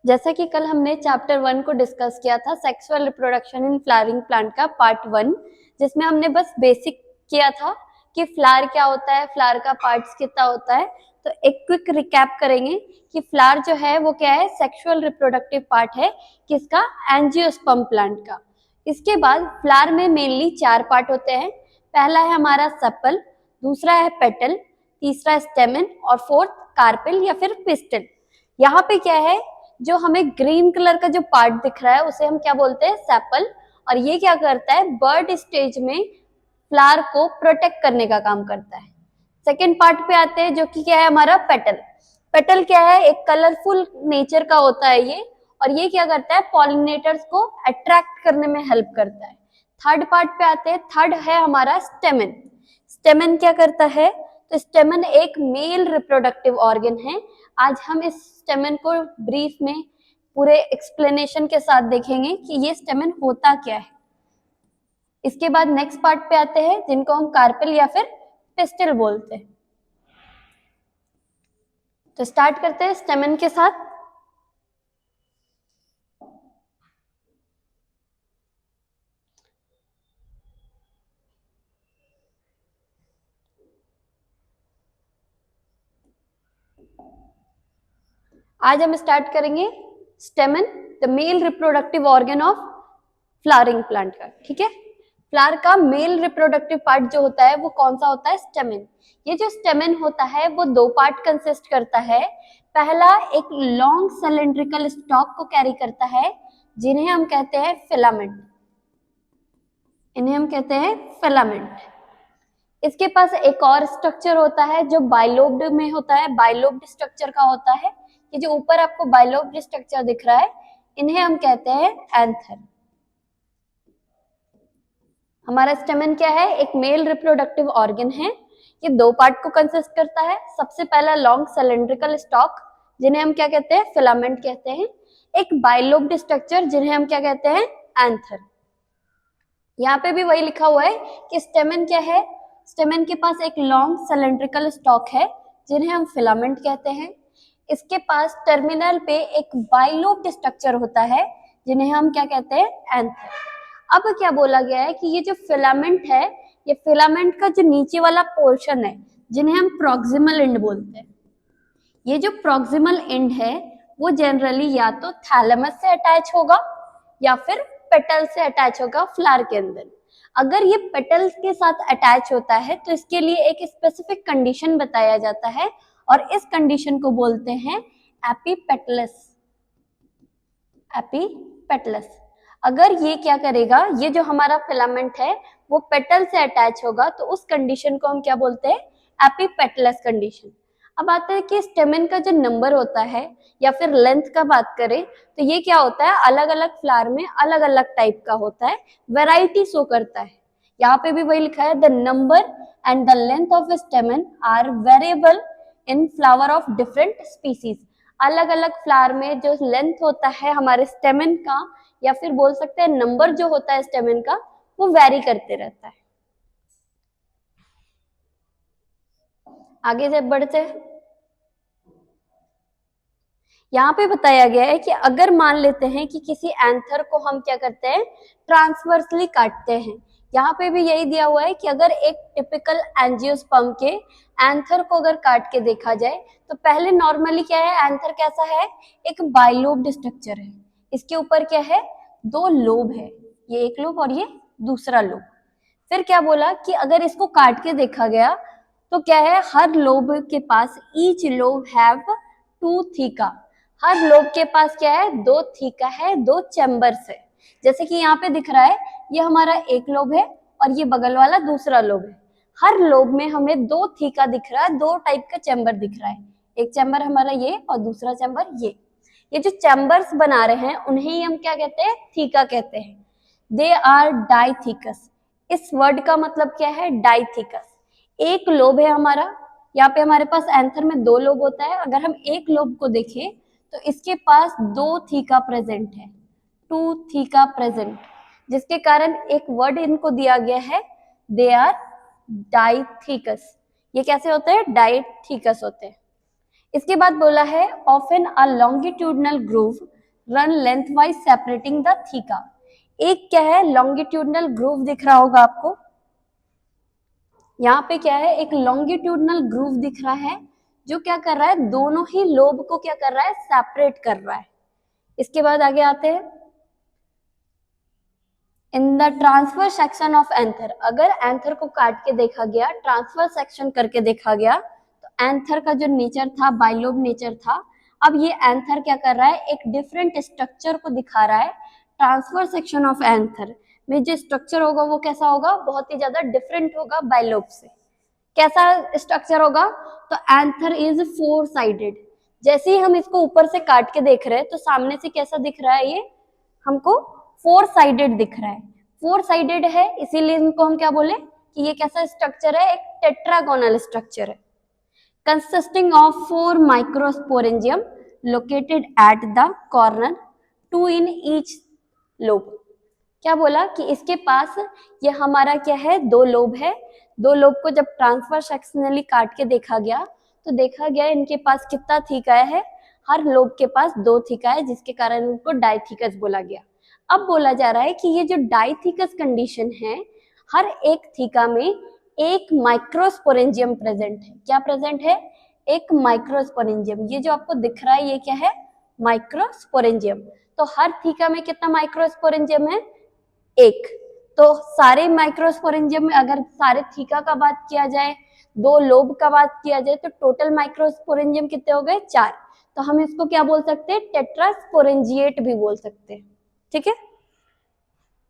जैसा कि कल हमने चैप्टर 1 को डिस्कस किया था, sexual reproduction in flowering plant का पार्ट 1, जिसमें हमने बस बेसिक किया था कि फ्लावर क्या होता है, फ्लावर का पार्ट्स कितना होता है। तो एक क्विक रिकैप करेंगे कि फ्लावर जो है वो क्या है, सेक्सुअल रिप्रोडक्टिव पार्ट है किसका, एंजियोस्पर्म प्लांट का। इसके बाद फ्लावर में मेनली 4 पार्ट होते हैं। पहला है हमारा सेपल, दूसरा है पेटल, तीसरा स्टेमन और फोर्थ कार्पेल या फिर पिस्टल। यहाँ पे क्या है, जो हमें ग्रीन कलर का जो पार्ट दिख रहा है उसे हम क्या बोलते हैं, सेपल। और ये क्या करता है, बर्ड स्टेज में फ्लावर को प्रोटेक्ट करने का काम करता है। सेकेंड पार्ट पे आते हैं जो कि क्या है हमारा पेटल। पेटल क्या है, एक कलरफुल नेचर का होता है ये, और ये क्या करता है, पॉलिनेटर्स को अट्रैक्ट करने में हेल्प करता है। थर्ड पार्ट पे आते हैं, थर्ड है हमारा स्टेमन। स्टेमन क्या करता है, तो स्टेमन एक मेल रिप्रोडक्टिव ऑर्गन है। आज हम इस स्टेमन को ब्रीफ में पूरे एक्सप्लेनेशन के साथ देखेंगे कि ये स्टेमन होता क्या है। इसके बाद नेक्स्ट पार्ट पे आते हैं जिनको हम कार्पेल या फिर पिस्टल बोलते हैं। तो स्टार्ट करते हैं स्टेमन के साथ। आज हम स्टार्ट करेंगे स्टेमन, the male reproductive organ of flowering plant का। ठीक है, फ्लावर का मेल रिप्रोडक्टिव पार्ट जो होता है वो कौन सा होता है, स्टेमन। ये जो स्टेमन होता है वो 2 पार्ट कंसिस्ट करता है। पहला एक लॉन्ग सिलेंड्रिकल स्टॉक को कैरी करता है जिन्हें हम कहते हैं फिलामेंट। इन्हें हम कहते हैं फिलामेंट। इसके पास एक और स्ट्रक्चर होता है जो बाइलोब्ड में होता है, बाइलोब्ड स्ट्रक्चर का होता है। ये जो ऊपर आपको बाइलोब्ड स्ट्रक्चर दिख रहा है इन्हें हम कहते हैं एंथर। हमारा स्टेमन क्या है, एक मेल रिप्रोडक्टिव ऑर्गन है। ये 2 पार्ट को कंसिस्ट करता है। सबसे पहला लॉन्ग सिलेंड्रिकल स्टॉक जिन्हें हम क्या कहते हैं, फिलामेंट कहते हैं। एक बाइलोब्ड स्ट्रक्चर जिन्हें हम क्या कहते हैं, एंथर। यहाँ पे भी वही लिखा हुआ है कि स्टेमन क्या है, स्टेमन के पास एक लॉन्ग सिलेंड्रिकल स्टॉक है जिन्हें हम फिलामेंट कहते हैं। इसके पास टर्मिनल पे एक बाइलोब्ड स्ट्रक्चर होता है जिन्हें हम क्या कहते हैं, एंथर। अब क्या बोला गया है कि ये जो फिलामेंट है, ये फिलामेंट का जो नीचे वाला पोर्शन है जिन्हें हम प्रॉक्सिमल एंड बोलते हैं, ये जो प्रॉक्सिमल एंड है वो जनरली या तो थैलेमस से अटैच होगा या फिर पेटल से अटैच होगा फ्लावर के अंदर। अगर ये पेटल्स के साथ अटैच होता है तो इसके लिए एक स्पेसिफिक कंडीशन बताया जाता है और इस कंडीशन को बोलते हैं एपीपेटलस। एपीपेटलस। अगर ये क्या करेगा, ये जो हमारा फिलामेंट है वो पेटल से अटैच होगा तो उस कंडीशन को हम क्या बोलते हैं, एपीपेटलस कंडीशन। अब आते हैं कि स्टेमन का जो नंबर होता है या फिर लेंथ का बात करें तो ये क्या होता है, अलग अलग फ्लावर में अलग अलग टाइप का होता है, वैरायटी शो करता है। यहाँ पे भी वही लिखा है, the number and the length of stamen are variable in flower of different species. अलग अलग फ्लावर में जो लेंथ होता है हमारे स्टेमन का, या फिर बोल सकते हैं नंबर जो होता है स्टेमन का, वो वेरी करते रहता है। आगे जब बढ़ते हैं, यहाँ पे बताया गया है कि अगर मान लेते हैं कि किसी एंथर को हम क्या करते हैं, ट्रांसवर्सली काटते हैं। यहाँ पे भी यही दिया हुआ है कि अगर एक टिपिकल एंजियोस्पर्म के एंथर को अगर काट के देखा जाए तो पहले नॉर्मली क्या है, एंथर कैसा है, एक बाइलोब्ड स्ट्रक्चर है। इसके ऊपर क्या है, 2 लोब है, ये एक लोब और ये दूसरा लोब। फिर क्या बोला कि अगर इसको काट के देखा गया तो क्या है, हर लोब के पास ईच लोब हैव 2 थीका। हर लोब के पास क्या है, 2 थीका है, 2 चैम्बर्स है। जैसे कि यहाँ पे दिख रहा है, ये हमारा एक लोब है और ये बगल वाला दूसरा लोब है। हर लोब में हमें 2 थीका दिख रहा है, 2 टाइप का चैम्बर दिख रहा है। एक चैम्बर हमारा ये और दूसरा चैम्बर ये जो चैम्बर्स बना रहे हैं उन्हें ही हम क्या कहते हैं, थीका कहते हैं। They are dithecous. इस वर्ड का मतलब क्या है, डाइथीकस। एक लोब है हमारा, यहाँ पे हमारे पास एंथर में 2 लोब होता है। अगर हम एक लोब को देखें तो इसके पास 2 थीका प्रेजेंट है, 2 थीका प्रेजेंट, जिसके कारण एक वर्ड इनको दिया गया है, दे आर डाइथीकस। ये कैसे होते हैं, डाइथीकस होते हैं। इसके बाद बोला है often a longitudinal groove run lengthwise separating the theca. एक क्या है, लॉन्गिट्यूडनल ग्रूव दिख रहा होगा आपको, यहाँ पे क्या है, एक लॉन्गिट्यूडनल ग्रूव दिख रहा है जो क्या कर रहा है, दोनों ही लोब को क्या कर रहा है, सेपरेट कर रहा है। इसके बाद आगे आते हैं, in the transfer section of anther, अगर एंथर को काट के देखा गया, ट्रांसफर सेक्शन करके देखा गया, तो एंथर का जो नेचर था बाइलोब नेचर था। अब ये एंथर क्या कर रहा है, एक डिफरेंट स्ट्रक्चर को दिखा रहा है। ट्रांसफर सेक्शन ऑफ एंथर में जो स्ट्रक्चर होगा वो कैसा होगा, बहुत ही ज्यादा डिफरेंट होगा बाइलोब से। कैसा स्ट्रक्चर होगा, तो एंथर इज फोर साइडेड। जैसे ही हम इसको ऊपर से काट के देख रहे हैं तो सामने से कैसा दिख रहा है, ये हमको फोर साइडेड दिख रहा है। फोर साइडेड है इसीलिए इनको हम क्या बोले कि ये कैसा स्ट्रक्चर है, एक टेट्रागोनल स्ट्रक्चर है, consisting of four microsporangium located at the corner, two in each lobe. क्या बोला कि इसके पास ये हमारा क्या है, दो लोब है। दो लोब को जब ट्रांसफर सेक्शनली काट के देखा गया तो देखा गया इनके पास कितना थीका है, हर लोब के पास दो थीका है, जिसके कारण इनको डाइथीकस बोला गया। अब बोला जा रहा है कि ये जो डाइथीकस कंडीशन है, हर एक थीका में एक माइक्रोस्पोरेंजियम प्रेजेंट है। क्या प्रेजेंट है, एक माइक्रोस्पोरेंजियम। ये जो आपको दिख रहा है ये क्या है, माइक्रोस्पोरेंजियम। तो हर थीका में कितना माइक्रोस्पोरेंजियम है, एक। तो सारे माइक्रोस्पोरेंजियम में अगर सारे थीका का बात किया जाए, दो लोब का बात किया जाए, तो टोटल माइक्रोस्पोरेंजियम कितने हो गए, 4। तो हम इसको क्या बोल सकते हैं, टेट्रास्पोरेंजिएट भी बोल सकते हैं। ठीक है,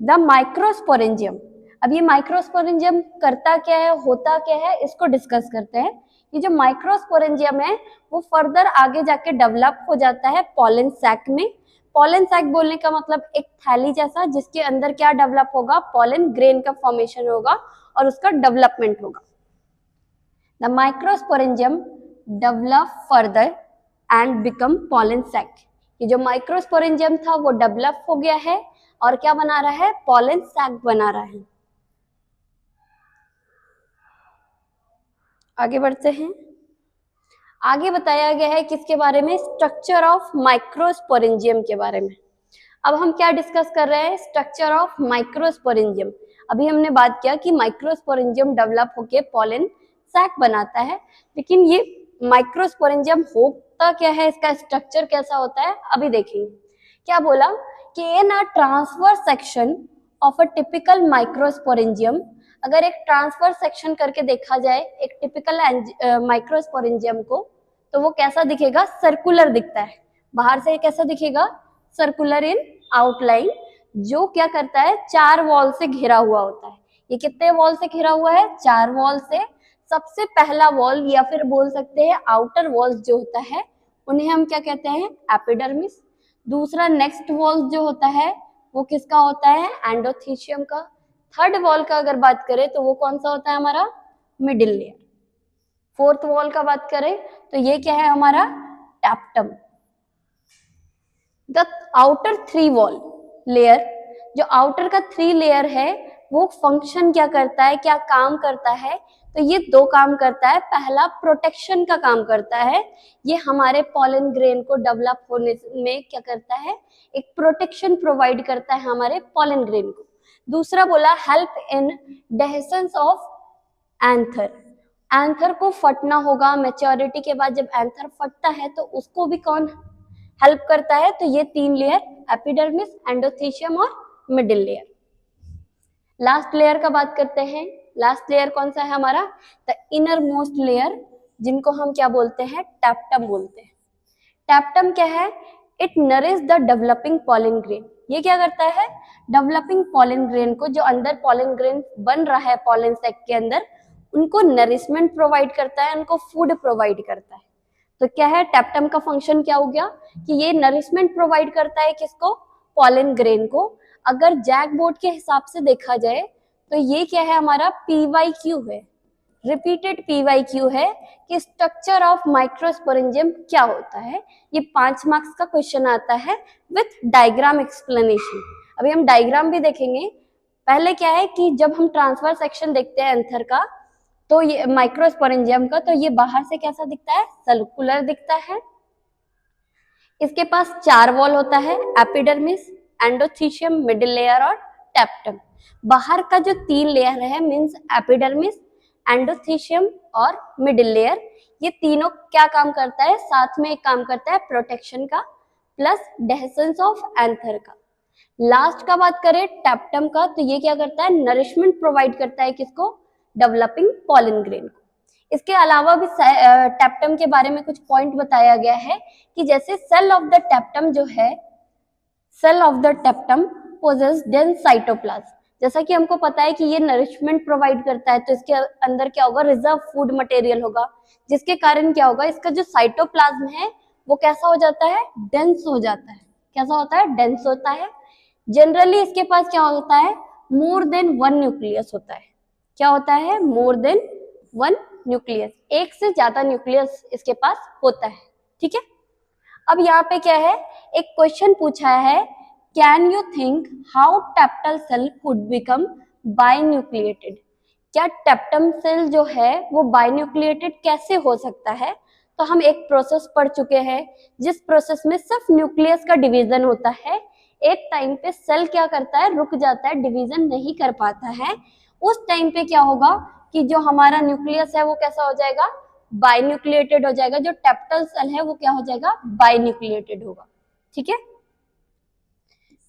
द माइक्रोस्पोरेंजियम। अब ये माइक्रोस्पोरेंजियम करता क्या है, होता क्या है, इसको डिस्कस करते हैं। ये जो माइक्रोस्पोरेंजियम है वो फर्दर आगे जाके डेवलप हो जाता है पॉलन सैक में। पॉलन सैक बोलने का मतलब एक थैली जैसा, जिसके अंदर क्या डेवलप होगा, पॉलन ग्रेन का फॉर्मेशन होगा और उसका डेवलपमेंट होगा। The microsporangium develop further and become pollen sac. ये जो माइक्रोस्पोरेंजियम था वो डेवलप हो गया है और क्या बना रहा है, पॉलन सैक बना रहा है। आगे बढ़ते हैं, आगे बताया गया है किसके बारे में, स्ट्रक्चर ऑफ माइक्रोस्पोरेंजियम के बारे में। अब हम क्या डिस्कस कर रहे हैं, स्ट्रक्चर ऑफ माइक्रोस्पोरेंजियम। अभी हमने बात किया कि माइक्रोस्पोरेंजियम डेवलप होके पॉलन सैक बनाता है, लेकिन ये माइक्रोस्पोरेंजियम होता क्या है, इसका स्ट्रक्चर कैसा होता है, अभी देखेंगे। क्या बोला कि in a transfer section of a typical microsporangium, अगर एक ट्रांसफर सेक्शन करके देखा जाए एक टिपिकल माइक्रोस्पोरेंजियम को, तो वो कैसा दिखेगा, सर्कुलर दिखता है। बाहर से कैसा दिखेगा, सर्कुलर इन आउटलाइन, जो क्या करता है, 4 वॉल से घिरा हुआ होता है। ये कितने वॉल से घिरा हुआ है, 4 वॉल से। सबसे पहला वॉल या फिर बोल सकते हैं आउटर वॉल जो होता है उन्हें हम क्या कहते हैं, एपिडर्मिस। दूसरा नेक्स्ट वॉल जो होता है वो किसका होता है, एंडोथीशियम का। थर्ड वॉल का अगर बात करें तो वो कौन सा होता है हमारा, मिडिल लेयर। फोर्थ वॉल का बात करें तो ये क्या है हमारा, tapetum. The outer 3 wall layer, जो आउटर का 3 लेयर है वो फंक्शन क्या करता है, क्या काम करता है, तो ये 2 काम करता है। पहला प्रोटेक्शन का काम करता है, ये हमारे पॉलन ग्रेन को डेवलप होने में क्या करता है, एक प्रोटेक्शन प्रोवाइड करता है हमारे पॉलन ग्रेन को। दूसरा बोला help in dehiscence of anther, anther को फटना होगा, मैच्योरिटी के बाद जब एंथर फटता है तो उसको भी कौन हेल्प करता है, तो ये 3 लेयर, एपिडर्मिस, एंडोथीशियम और मिडिल लेयर। लास्ट लेयर का बात करते हैं, लास्ट लेयर कौन सा है हमारा, द इनर मोस्ट लेयर, जिनको हम क्या बोलते हैं, टैप्टम बोलते हैं। टैप्टम क्या है, it nourish the developing pollen grain. ये क्या करता है, डेवलपिंग पॉलन ग्रेन को, जो अंदर पॉलन ग्रेन बन रहा है पॉलन सैक के अंदर, उनको नरिशमेंट प्रोवाइड करता है, उनको फूड प्रोवाइड करता है। तो क्या है, टैप्टम का फंक्शन क्या हो गया कि ये नरिशमेंट प्रोवाइड करता है किसको, पॉलन ग्रेन को। अगर जैक बोर्ड के हिसाब से देखा जाए तो ये क्या है हमारा, PYQ है, रिपीटेड PYQ है कि स्ट्रक्चर ऑफ माइक्रोस्पोरेंजियम क्या होता है। ये 5 मार्क्स का क्वेश्चन आता है विथ डायग्राम एक्सप्लेनेशन। अभी हम डायग्राम भी देखेंगे। पहले क्या है कि जब हम ट्रांसफर सेक्शन देखते हैं एंथर का, तो ये माइक्रोस्पोरेंजियम का, तो ये बाहर से कैसा दिखता है, सर्कुलर दिखता है। इसके पास 4 वॉल होता है, एपिडर्मिस, एंडोथीशियम, मिडिल लेयर और टेप्टम। बाहर का जो 3 लेयर है मींस एपिडर्मिस, एंडोथीशियम और मिडिल लेयर, ये तीनों क्या काम करता है, साथ में एक काम करता है प्रोटेक्शन का प्लस डेhiscence ऑफ एंथर का। लास्ट का बात करें टेप्टम का, तो ये क्या करता है, नरिशमेंट प्रोवाइड करता है किसको, डेवलपिंग पॉलन ग्रेन को। इसके अलावा भी टेप्टम के बारे में कुछ पॉइंट बताया गया है कि जैसे सेल ऑफ द टेप्टम जो है, cell of the tapetum possess dense cytoplasm. जैसा कि हमको पता है कि ये नरिशमेंट प्रोवाइड करता है, तो इसके अंदर क्या होगा, रिजर्व फूड मटेरियल होगा, जिसके कारण क्या होगा, इसका जो साइटोप्लाज्म है वो कैसा हो जाता है, डेंस हो जाता है। कैसा होता है, डेंस होता है। जनरली इसके पास क्या होता है, मोर देन 1 न्यूक्लियस होता है। क्या होता है, मोर देन 1 न्यूक्लियस, एक से ज्यादा न्यूक्लियस इसके पास होता है। ठीक है, अब यहाँ पे क्या है, एक क्वेश्चन पूछा है, can you think how tapetal cell could become binucleated. क्या टेप्टम सेल जो है वो बाइन्यूक्लिएटेड कैसे हो सकता है। तो हम एक प्रोसेस पढ़ चुके हैं, जिस प्रोसेस में सिर्फ न्यूक्लियस का डिवीजन होता है। एक टाइम पे सेल क्या करता है, रुक जाता है, डिवीजन नहीं कर पाता है। उस टाइम पे क्या होगा कि जो हमारा न्यूक्लियस है वो कैसा हो जाएगा, बाइन्यूक्लिएटेड हो जाएगा। जो टेप्टल सेल है वो क्या हो जाएगा, बाइन्यूक्लिएटेड होगा। ठीक है,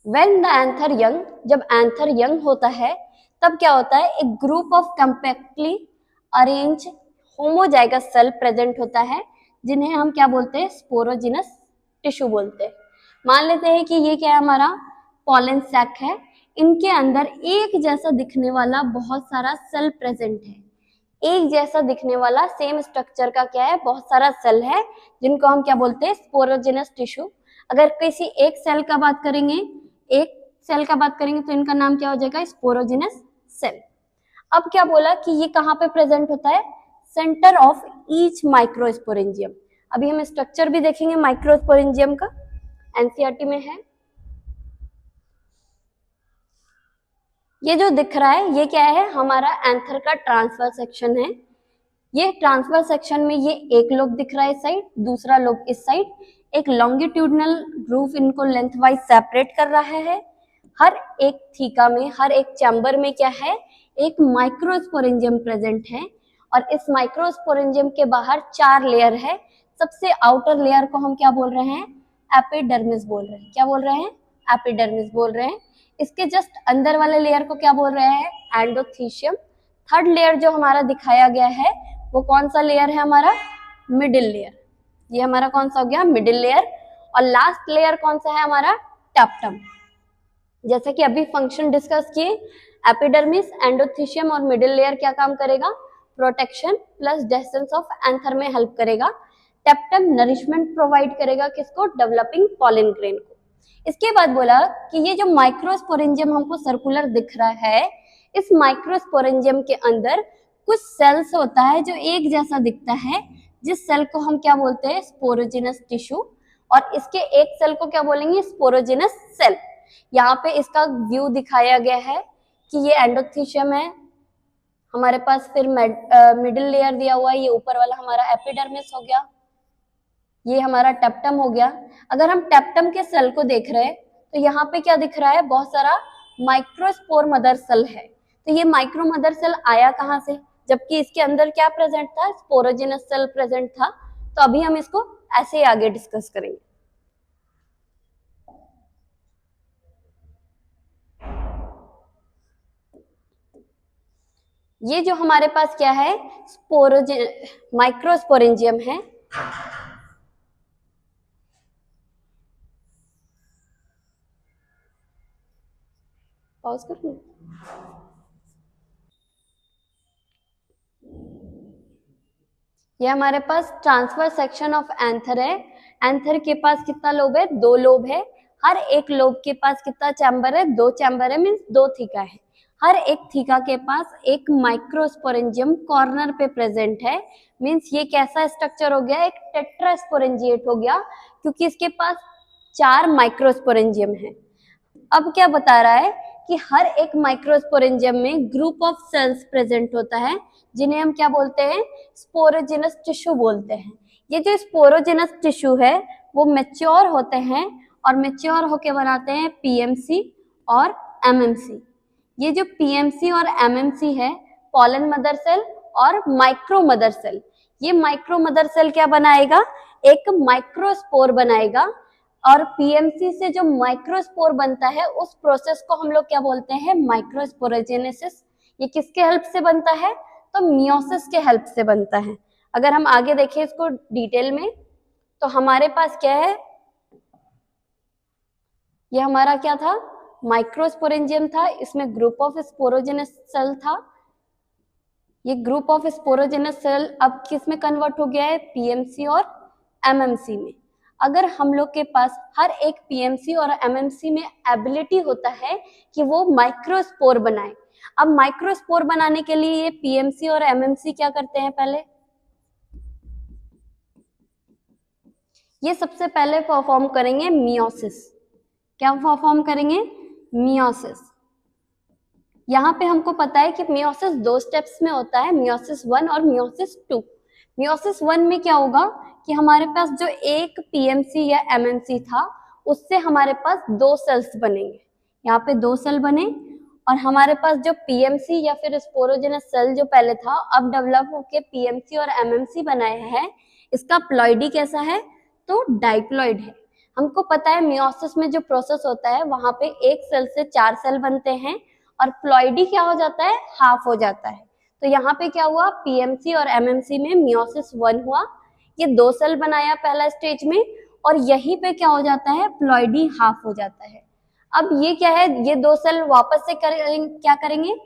व्हेन द एंथर यंग, जब एंथर यंग होता है तब क्या होता है, एक group of compactly arrange homozygous cell present होता है, जिन्हें हम क्या बोलते हैं, स्पोरोजिनस टिश्यू बोलते हैं। मान लेते हैं कि ये क्या है, हमारा पॉलन सैक है, इनके अंदर एक जैसा दिखने वाला बहुत सारा सेल प्रेजेंट है। एक जैसा दिखने वाला सेम स्ट्रक्चर का क्या है, बहुत सारा सेल है, जिनको हम क्या बोलते हैं, स्पोरोजिनस टिश्यू। अगर किसी एक सेल का बात करेंगे, एक सेल का बात करेंगे तो इनका नाम क्या हो जाएगा, स्पोरोजिनस सेल। अब क्या बोला कि ये कहाँ पे प्रेजेंट होता है, सेंटर ऑफ ईच माइक्रोस्पोरेंजियम। अभी हम स्ट्रक्चर भी देखेंगे माइक्रोस्पोरेंजियम का, एनसीईआरटी में है। ये जो दिख रहा है ये क्या है, हमारा एंथर का ट्रांसफर सेक्शन है। ये ट्रांसफर सेक्शन में ये एक लोब दिख रहा है इस साइड, दूसरा लोब इस साइड, एक लॉन्गिट्यूडनल ग्रूव इनको लेंथ वाइज सेपरेट कर रहा है। हर एक थीका में, हर एक चैम्बर में क्या है, एक माइक्रोस्पोरेंजियम प्रेजेंट है। और इस माइक्रोस्पोरेंजियम के बाहर 4 लेयर है। सबसे आउटर लेयर को हम क्या बोल रहे हैं, एपिडर्मिस बोल रहे हैं। क्या बोल रहे हैं, एपिडर्मिस बोल रहे हैं। इसके जस्ट अंदर वाले लेयर को क्या बोल रहे हैं, एंडोथीशियम। थर्ड लेयर जो हमारा दिखाया गया है वो कौन सा लेयर है, हमारा मिडिल लेयर। ये हमारा कौन सा हो गया, मिडिल लेयर। और लास्ट लेयर कौन सा है, हमारा टेप्टम। जैसे कि अभी फंक्शन डिस्कस किए, एपिडर्मिस, एंडोथीशियम और मिडिल लेयर क्या काम करेगा, protection plus dehiscence of anther में हेल्प करेगा। टेप्टम नरिशमेंट प्रोवाइड करेगा किसको, डेवलपिंग पॉलन ग्रेन को। इसके बाद बोला कि ये जो माइक्रोस्पोरेंजियम हमको सर्कुलर दिख रहा है, इस माइक्रोस्पोरेंजियम के अंदर कुछ सेल्स होता है जो एक जैसा दिखता है, जिस सेल को हम क्या बोलते हैं, स्पोरोजिनस टिश्यू। और इसके एक सेल को क्या बोलेंगे, स्पोरोजिनस सेल। यहाँ पे इसका व्यू दिखाया गया है कि ये एंडोथीशियम है हमारे पास, फिर मिडिल लेयर दिया हुआ है, ये ऊपर वाला हमारा एपिडर्मिस हो गया, ये हमारा टेप्टम हो गया। अगर हम टेप्टम के सेल को देख रहे हैं तो यहाँ पे क्या दिख रहा है, बहुत सारा माइक्रोस्पोर मदर सेल है। तो ये माइक्रो मदर सेल आया कहाँ से, जबकि इसके अंदर क्या प्रेजेंट था, स्पोरोजिनस सेल प्रेजेंट था। तो अभी हम इसको ऐसे ही आगे डिस्कस करेंगे। ये जो हमारे पास क्या है, माइक्रोस्पोरेंजियम है। पॉज कर लूं? ये हमारे पास ट्रांसफर सेक्शन ऑफ एंथर है। एंथर के पास कितना लोब है, 2 लोब है। हर एक लोब के पास कितना चैम्बर है, 2 चैम्बर है, मीन्स 2 थीका है। हर एक थीका के पास एक माइक्रोस्पोरेंजियम कॉर्नर पे प्रेजेंट है। मीन्स ये कैसा स्ट्रक्चर हो गया, एक टेट्रास्पोरेंजिएट हो गया, क्योंकि इसके पास 4 माइक्रोस्पोरेंजियम है। अब क्या बता रहा है कि हर एक माइक्रोस्पोरेंजियम में ग्रुप ऑफ सेल्स प्रेजेंट होता है जिन्हें हम क्या बोलते हैं, स्पोरोजिनस टिश्यू बोलते हैं। ये जो स्पोरोजिनस टिश्यू है वो मैच्योर होते हैं और मैच्योर होके बनाते हैं पीएमसी और एमएमसी। ये जो पीएमसी और एमएमसी है, पॉलन मदर सेल और माइक्रो मदर सेल, ये माइक्रो मदर सेल क्या बनाएगा, एक माइक्रोस्पोर बनाएगा। और पीएमसी से जो माइक्रोस्पोर बनता है उस प्रोसेस को हम लोग क्या बोलते हैं, माइक्रोस्पोरोजेनेसिस। ये किसके हेल्प से बनता है, तो मियोसिस के हेल्प से बनता है। अगर हम आगे देखें इसको डिटेल में तो हमारे पास क्या है, ये हमारा क्या था, माइक्रोस्पोरेंजियम था, इसमें ग्रुप ऑफ स्पोरोजेनस सेल था। ये ग्रुप ऑफ स्पोरोजेनस सेल अब किस में कन्वर्ट हो गया है, पीएमसी और एमएमसी में। अगर हम लोग के पास हर एक पीएमसी और एमएमसी में एबिलिटी होता है कि वो माइक्रोस्पोर बनाए। अब माइक्रोस्पोर बनाने के लिए ये पीएमसी और एमएमसी क्या करते हैं, पहले ये सबसे पहले परफॉर्म करेंगे मियोसिस। क्या परफॉर्म करेंगे, मियोसिस। यहाँ पे हमको पता है कि मियोसिस 2 स्टेप्स में होता है, मियोसिस 1 और मियोसिस 2। मियोसिस 1 में क्या होगा कि हमारे पास जो एक पीएमसी या एमएमसी था उससे हमारे पास 2 सेल्स बनेंगे। यहाँ पे 2 सेल बने और हमारे पास जो पीएमसी या फिर स्पोरोजेनस सेल जो पहले था अब डेवलप होके पीएमसी और एमएमसी बनाए हैं। इसका प्लॉइडी कैसा है, तो डाइप्लॉइड है। हमको पता है मियोसिस में जो प्रोसेस होता है वहां पे एक सेल से 4 सेल बनते हैं और प्लॉइडी क्या हो जाता है, हाफ हो जाता है। तो यहाँ पे क्या हुआ, पीएमसी और एमएमसी में मियोसिस 1 हुआ, ये 2 सेल बनाया पहला स्टेज में और यहीं पे क्या हो जाता है, प्लॉइडी हाफ हो जाता है। अब ये क्या है, ये 2 सेल वापस से क्या करेंगे,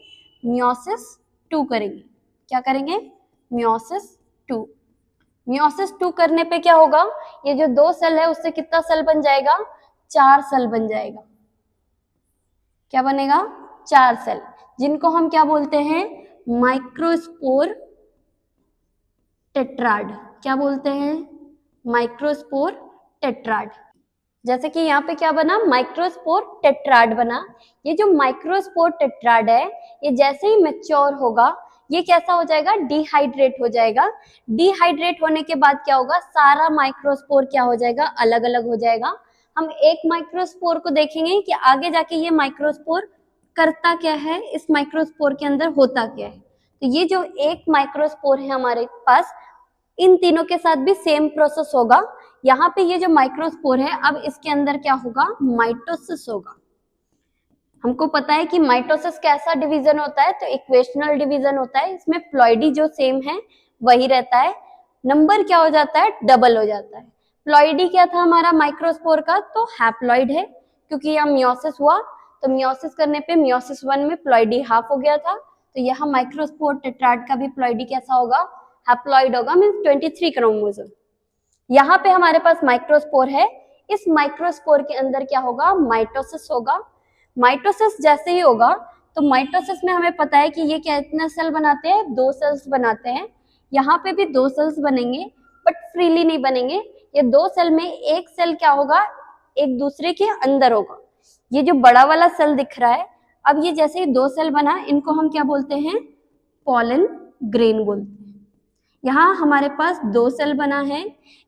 मियोसिस 2 करेंगे। क्या करेंगे, मियोसिस 2। मियोसिस 2 करने पे क्या होगा, ये जो 2 सेल है उससे कितना सेल बन जाएगा, 4 सेल बन जाएगा। क्या बनेगा, 4 सेल, जिनको हम क्या बोलते हैं, माइक्रोस्पोर टेट्राड। क्या बोलते हैं, माइक्रोस्पोर टेट्राड। जैसे कि यहाँ पे क्या बना, माइक्रोस्पोर टेट्राड बना। ये जो माइक्रोस्पोर टेट्राड है ये जैसे ही मैच्योर होगा ये कैसा हो जाएगा, डिहाइड्रेट हो जाएगा। डिहाइड्रेट होने के बाद क्या होगा, सारा माइक्रोस्पोर क्या हो जाएगा, अलग अलग हो जाएगा। हम एक माइक्रोस्पोर को देखेंगे कि आगे जाके ये माइक्रोस्पोर करता क्या है, इस माइक्रोस्पोर के अंदर होता क्या है। तो ये जो एक माइक्रोस्पोर है हमारे पास, इन तीनों के साथ भी सेम प्रोसेस होगा। यहाँ पे ये जो माइक्रोस्पोर है अब इसके अंदर क्या होगा, माइटोसिस होगा। हमको पता है कि माइटोसिस कैसा डिवीजन होता है, तो इक्वेशनल डिवीजन होता है। इसमें प्लॉइडी जो सेम है वही रहता है, नंबर क्या हो जाता है, डबल हो जाता है। प्लॉइडी क्या था हमारा माइक्रोस्पोर का, तो हैप्लॉइड है, क्योंकि यहाँ मियोसिस हुआ तो मियोसिस करने पे मियोसिस 1 में प्लॉइडी हाफ हो गया था। तो यहाँ माइक्रोस्पोर टेट्राड का भी प्लॉइडी कैसा होगा, हैप्लॉइड होगा, मीन्स 23 क्रोमोसोम। यहाँ पे हमारे पास माइक्रोस्पोर है, इस माइक्रोस्पोर के अंदर क्या होगा, माइटोसिस होगा। माइटोसिस जैसे ही होगा तो माइटोसिस में हमें पता है कि ये कितना सेल बनाते हैं, 2 सेल्स बनाते हैं। यहाँ पे भी 2 सेल्स बनेंगे बट फ्रीली नहीं बनेंगे। ये 2 सेल में एक सेल क्या होगा, एक दूसरे के अंदर होगा। ये जो बड़ा वाला सेल दिख रहा है, अब ये जैसे ही 2 सेल बना इनको हम क्या बोलते हैं, पॉलन ग्रेन बोलते हैं। यहाँ हमारे पास 2 सेल बना है,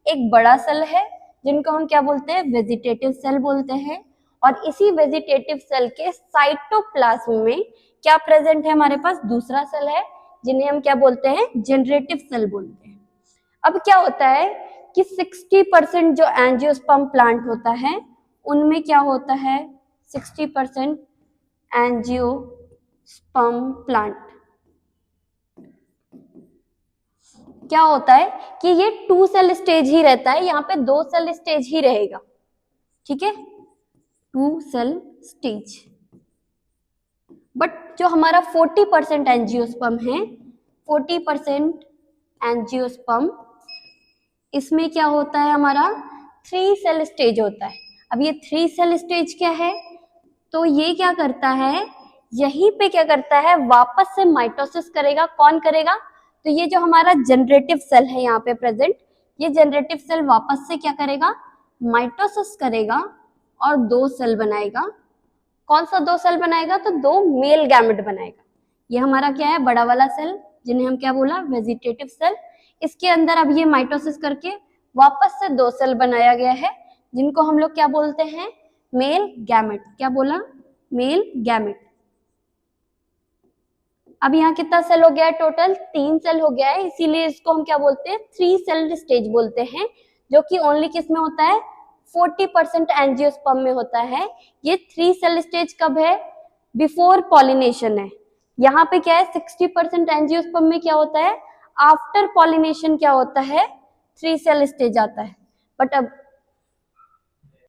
एक बड़ा सेल है जिनको हम क्या बोलते हैं, वेजिटेटिव सेल बोलते हैं। और इसी वेजिटेटिव सेल के साइटोप्लाज्म में क्या प्रेजेंट है, हमारे पास दूसरा सेल है जिन्हें हम क्या बोलते हैं, जनरेटिव सेल बोलते हैं। अब क्या होता है कि 60% जो एंजियोस्पर्म प्लांट होता है उनमें क्या होता है, 60% एंजियोस्पर्म प्लांट क्या होता है कि ये 2 सेल स्टेज ही रहता है, यहाँ पे 2 सेल स्टेज ही रहेगा, ठीक है, 2 सेल स्टेज। बट जो हमारा 40% एंजियोस्पर्म है, 40% एंजियोस्पर्म, इसमें क्या होता है, हमारा 3 सेल स्टेज होता है। अब ये 3 सेल स्टेज क्या है, तो ये क्या करता है, यहीं पे क्या करता है, वापस से माइटोसिस करेगा। कौन करेगा, तो ये जो हमारा जनरेटिव सेल है यहाँ पे प्रेजेंट, ये जनरेटिव सेल वापस से क्या करेगा, माइटोसिस करेगा और 2 सेल बनाएगा। कौन सा 2 सेल बनाएगा? तो 2 मेल गैमेट बनाएगा। ये हमारा क्या है? बड़ा वाला सेल, जिन्हें हम क्या बोला? Vegetative cell. इसके अंदर अब ये माइटोसिस करके वापस से 2 सेल बनाया गया है, जिनको हम लोग क्या बोलते हैं? Male gamete. क्या बोला? Male gamete. अब यहाँ कितना सेल हो गया है? टोटल 3 सेल हो गया है, इसीलिए इसको हम क्या बोलते हैं? 3 सेल स्टेज बोलते हैं, जो कि ओनली किस में होता है? 40% एंजियोस्पर्म में होता है। ये 3 सेल स्टेज कब है? बिफोर पॉलिनेशन है। यहाँ पे क्या है? 60% एंजियोस्पर्म में क्या होता है? आफ्टर पॉलिनेशन क्या होता है? 3 सेल स्टेज आता है। बट अब